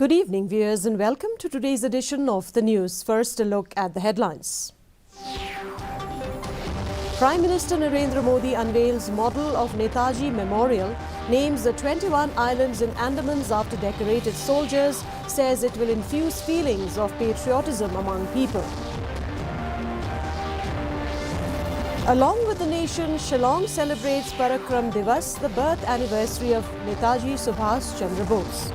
Good evening, viewers, and welcome to today's edition of the news. First, a look at the headlines. Prime Minister Narendra Modi unveils model of Netaji Memorial, names the 21 islands in Andamans after decorated soldiers, says it will infuse feelings of patriotism among people. Along with the nation, Shillong celebrates Parakram Divas, the birth anniversary of Netaji Subhash Chandra Bose.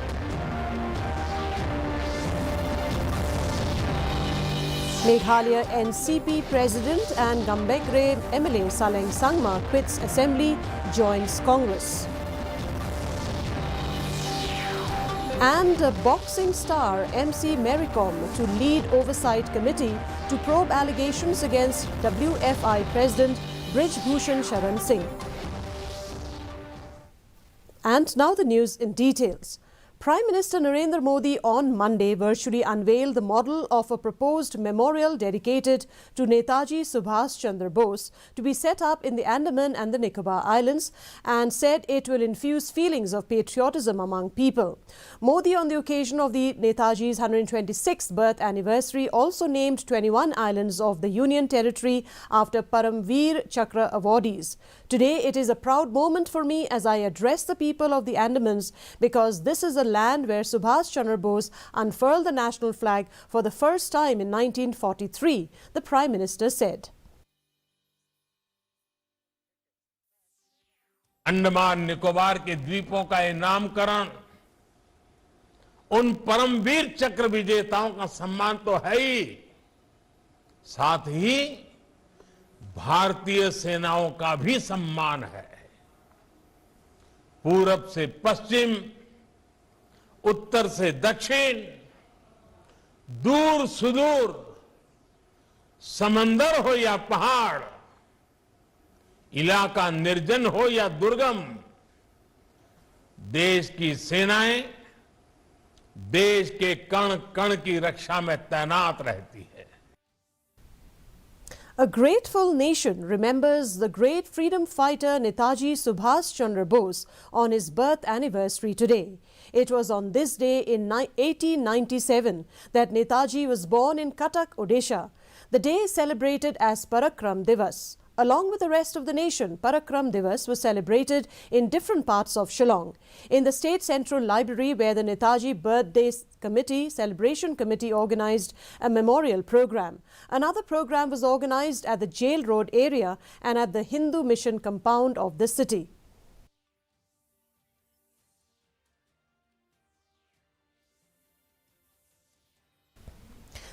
Meghalaya NCP President and Gambekre MLA Saleng Sangma quits Assembly, joins Congress. And a boxing star MC Mericom to lead oversight committee to probe allegations against WFI President Brij Bhushan Sharan Singh. And now the news in details. Prime Minister Narendra Modi on Monday virtually unveiled the model of a proposed memorial dedicated to Netaji Subhash Chandra Bose to be set up in the Andaman and the Nicobar Islands and said it will infuse feelings of patriotism among people. Modi, on the occasion of the Netaji's 126th birth anniversary, also named 21 islands of the Union Territory after Paramveer Chakra awardees. Today, it is a proud moment for me as I address the people of the Andamans because this is a land where Subhash Chandra Bose unfurled the national flag for the first time in 1943, the Prime Minister said. Andaman Nicobar के द्वीपों का ये नामकरण उन परमवीर चक्र विजेताओं का सम्मान तो है ही, साथ ही भारतीय सेनाओं का भी सम्मान है। पूरब से पश्चिम, उत्तर से दक्षिण, दूर सुदूर, समंदर हो या पहाड़, इलाका निर्जन हो या दुर्गम, देश की सेनाएं देश के कण कण की रक्षा में तैनात रहती है। A grateful nation remembers the great freedom fighter Netaji Subhash Chandra Bose on his birth anniversary today. It was on this day in 1897 that Netaji was born in Cuttack, Odisha. The day is celebrated as Parakram Divas. Along with the rest of the nation, Parakram Divas was celebrated in different parts of Shillong. In the State Central Library, where the Netaji Birthday Celebration Committee organized a memorial program. Another program was organized at the Jail Road area and at the Hindu Mission compound of the city.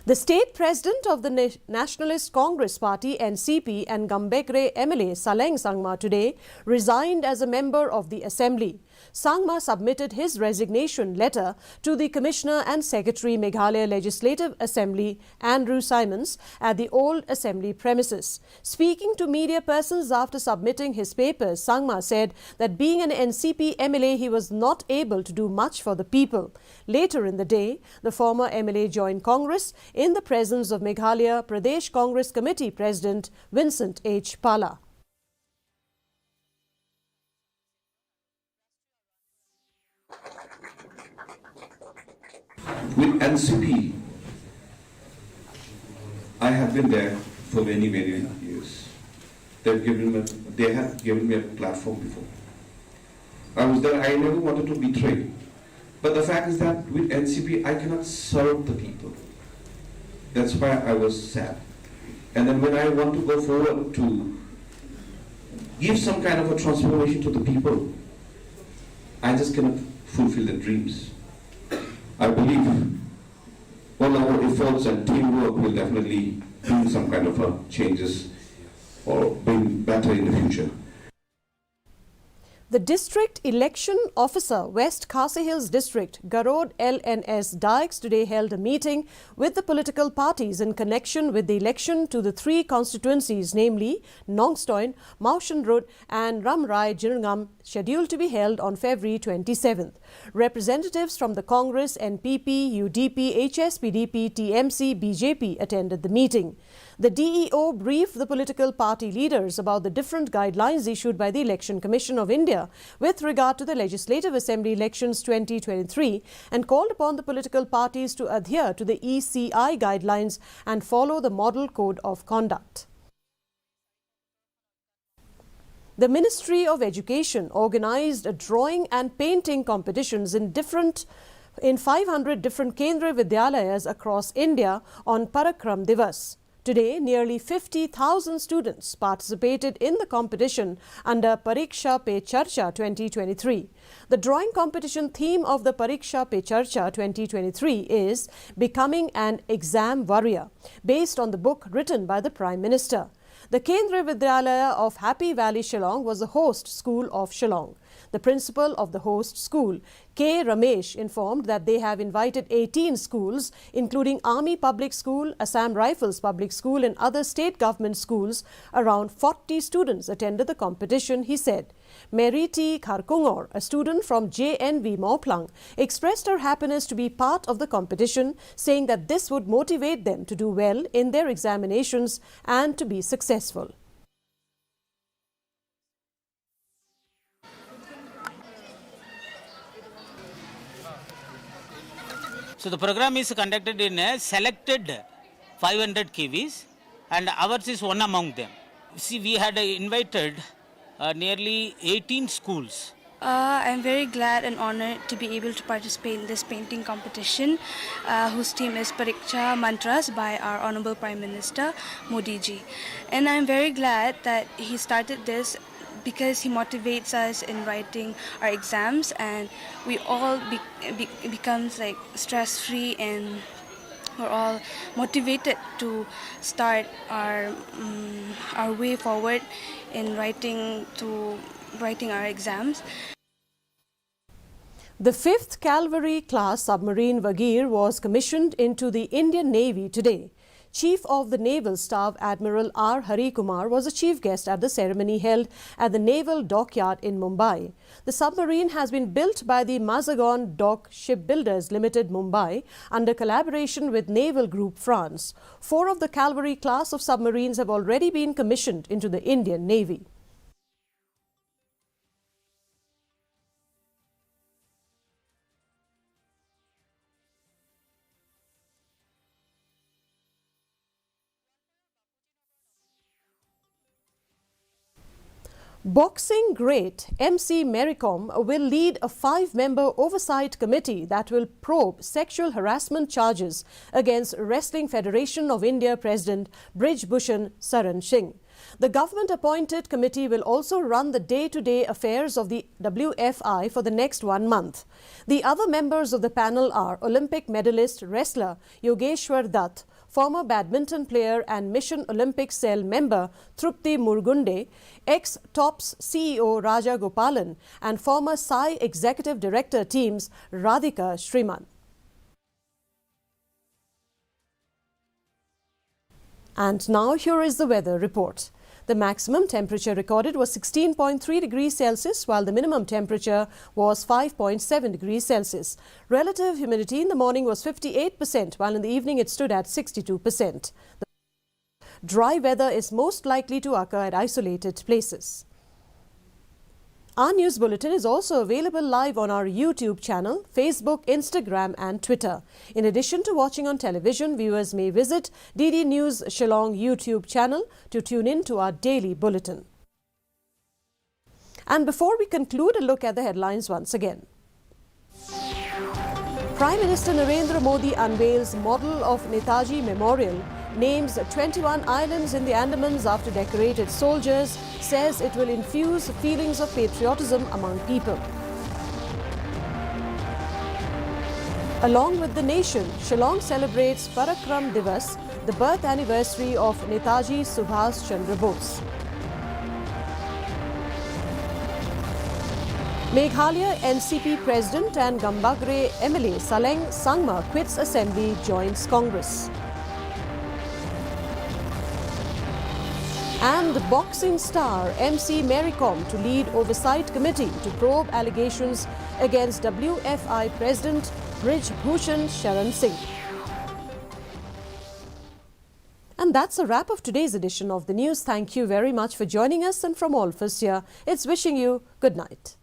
The state president of the Nationalist Congress Party, NCP, and Gambekre MLA Saleng Sangma today resigned as a member of the Assembly. Sangma submitted his resignation letter to the Commissioner and Secretary Meghalaya Legislative Assembly, Andrew Simons, at the old Assembly premises. Speaking to media persons after submitting his papers, Sangma said that being an NCP MLA, he was not able to do much for the people. Later in the day, the former MLA joined Congress in the presence of Meghalaya Pradesh Congress Committee President Vincent H. Pala. With NCP, I have been there for many years. They have given me a platform before. I was there, I never wanted to betray. But the fact is that with NCP, I cannot serve the people. That's why I was sad. And then when I want to go forward to give some kind of a transformation to the people, I just cannot fulfill the dreams. I believe all our efforts and teamwork will definitely bring some kind of changes or bring better in the future. The District Election Officer, West Khasi Hills District, Garod LNS Dykes, today held a meeting with the political parties in connection with the election to the three constituencies, namely Nongstoin, Maushan and Ramrai Jirngam, scheduled to be held on February 27th. Representatives from the Congress, NPP, UDP, HSPDP, TMC, BJP attended the meeting. The DEO briefed the political party leaders about the different guidelines issued by the Election Commission of India India with regard to the Legislative Assembly elections 2023 and called upon the political parties to adhere to the ECI guidelines and follow the Model Code of Conduct. The Ministry of Education organized drawing and painting competitions in 500 different Kendra Vidyalayas across India on Parakram Divas. Today, nearly 50,000 students participated in the competition under Pariksha Pe Charcha 2023. The drawing competition theme of the Pariksha Pe Charcha 2023 is Becoming an Exam Warrior, based on the book written by the Prime Minister. The Kendra Vidyalaya of Happy Valley, Shillong was the host school of Shillong. The principal of the host school, K. Ramesh, informed that they have invited 18 schools, including Army Public School, Assam Rifles Public School and other state government schools. Around 40 students attended the competition, he said. Mary T. Kharkungor, a student from JNV Mauplang, expressed her happiness to be part of the competition, saying that this would motivate them to do well in their examinations and to be successful. So the program is conducted in a selected 500 KVs and ours is one among them. See, we had invited nearly 18 schools. I'm very glad and honored to be able to participate in this painting competition whose theme is Pariksha Mantras by our Honorable Prime Minister Modi ji. And I'm very glad that he started this because he motivates us in writing our exams and we all becomes like stress-free and we're all motivated to start our way forward in writing our exams. The 5th Cavalry class submarine Vagir was commissioned into the Indian Navy today. Chief of the Naval Staff Admiral R. Hari Kumar was a chief guest at the ceremony held at the Naval Dockyard in Mumbai. The submarine has been built by the Mazagon Dock Shipbuilders Limited, Mumbai, under collaboration with Naval Group France. 4 of the Cavalry class of submarines have already been commissioned into the Indian Navy. Boxing great MC Mericom will lead a 5-member oversight committee that will probe sexual harassment charges against Wrestling Federation of India President Brij Bhushan Saran Singh. The government-appointed committee will also run the day-to-day affairs of the WFI for the next 1 month. The other members of the panel are Olympic medalist wrestler Yogeshwar Dutt, former badminton player and Mission Olympic Cell member Trupti Murgunde, ex-TOPS CEO Raja Gopalan and former Sai Executive Director teams Radhika Shriman. And now here is the weather report. The maximum temperature recorded was 16.3 degrees Celsius, while the minimum temperature was 5.7 degrees Celsius. Relative humidity in the morning was 58%, while in the evening it stood at 62%. The dry weather is most likely to occur at isolated places. Our news bulletin is also available live on our YouTube channel, Facebook, Instagram and Twitter. In addition to watching on television, viewers may visit DD News Shillong YouTube channel to tune in to our daily bulletin. And before we conclude, a look at the headlines once again. Prime Minister Narendra Modi unveils model of Netaji Memorial, names 21 islands in the Andamans after decorated soldiers, says it will infuse feelings of patriotism among people. Along with the nation, Shillong celebrates Parakram Divas, the birth anniversary of Netaji Subhash Chandra Bose. Meghalaya NCP President and Gambagre MLA Saleng Sangma quits Assembly, joins Congress. And boxing star MC Mericom to lead oversight committee to probe allegations against WFI President Brij Bhushan Saran Singh. And And that's a wrap of today's edition of the news. Thank you very much for joining us, and from all of us here, it's wishing you good night.